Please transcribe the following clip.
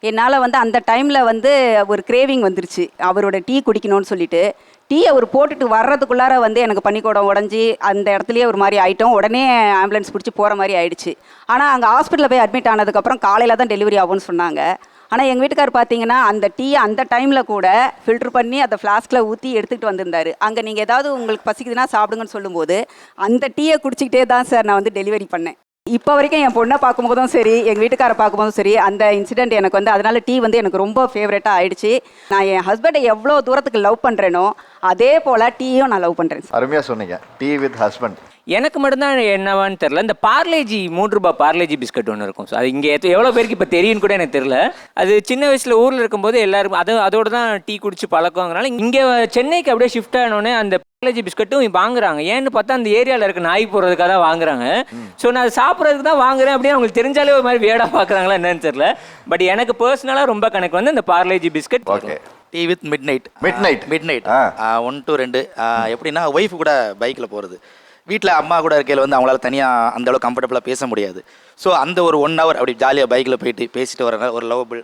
என்னால் வந்து அந்த டைமில் வந்து ஒரு கிரேவிங் வந்துருச்சு, அவரோட டீ குடிக்கணும்னு சொல்லிட்டு. டீ அவர் போட்டுட்டு வர்றதுக்குள்ளார வந்து எனக்கு பனிக்கூடம் உடஞ்சி அந்த இடத்துலையே ஒரு மாதிரி ஆகிட்டோம். உடனே ஆம்புலன்ஸ் பிடிச்சி போகிற மாதிரி ஆயிடுச்சு. ஆனால் அங்கே ஹாஸ்பிட்டலில் போய் அட்மிட் ஆனதுக்கப்புறம் காலையில் தான் டெலிவரி ஆகும்னு சொன்னாங்க. ஆனால் எங்கள் வீட்டுக்கார் பார்த்தீங்கன்னா அந்த டீ அந்த டைமில் கூட ஃபில்ட்ரு பண்ணி அந்த ஃப்ளாஸ்கில் ஊற்றி எடுத்துகிட்டு வந்திருந்தார். அங்கே நீங்கள் ஏதாவது உங்களுக்கு பசிக்குதுன்னா சாப்பிடுங்கன்னு சொல்லும்போது அந்த டீயை குடிச்சிக்கிட்டே தான் சார் நான் வந்து டெலிவரி பண்ணேன். இப்போ வரைக்கும் என் பொண்ணை பார்க்கும்போதும் சரி, எங்கள் வீட்டுக்காரை பார்க்கும்போதும் சரி, அந்த இன்சிடெண்ட் எனக்கு வந்து அதனால டீ வந்து எனக்கு ரொம்ப ஃபேவரட்டாக ஆயிடுச்சு. நான் என் ஹஸ்பண்டை எவ்வளோ தூரத்துக்கு லவ் பண்ணுறேனோ அதே போல் டீயும் நான் லவ் பண்ணுறேன். அருமையாக சொன்னீங்க, டீ வித் ஹஸ்பண்ட். எனக்கு மட்டும்தான் என்னவான்னு தெரில, இந்த பார்லேஜி 3 ரூபாய் பார்லேஜி பிஸ்கட் ஒன்று இருக்கும். ஸோ அது இங்கே எவ்வளோ பேருக்கு இப்போ தெரியும்னு கூட எனக்கு தெரில. அது சின்ன வயசில் ஊரில் இருக்கும்போது எல்லாருக்கும் அதோட தான் டீ குடிச்சு பழக்கங்கிறனால இங்கே சென்னைக்கு அப்படியே ஷிஃப்ட் ஆனோடனே அந்த பார்லேஜி பிஸ்கட்டும் வாங்குறாங்க. ஏன்னு பார்த்தா அந்த ஏரியாவில் இருக்க நாய் போடுறதுக்காக தான் வாங்குறாங்க. ஸோ நான் அதை சாப்பிட்றதுக்கு தான் வாங்குறேன் அப்படின்னு அவங்களுக்கு தெரிஞ்சாலே ஒரு மாதிரி வேடாக பார்க்குறாங்களா என்னன்னு தெரில. பட் எனக்கு பர்சனலாக ரொம்ப கணக்கு வந்து இந்த Parle-G biscuit. Okay. Tea with mid night. Mid night 1 to 2. எப்படின்னா ஒய்ஃப் கூட பைக்கில் போகிறது, வீட்டில் அம்மா கூட இருக்கையில் வந்து அவங்களால தனியாக அந்த அளவுக்கு கம்ஃபர்டபுளாக பேச முடியாது. ஸோ அந்த ஒரு 1 hour அப்படி ஜாலியாக பைக்கில் போயிட்டு பேசிட்டு வர ஒரு லவபிள்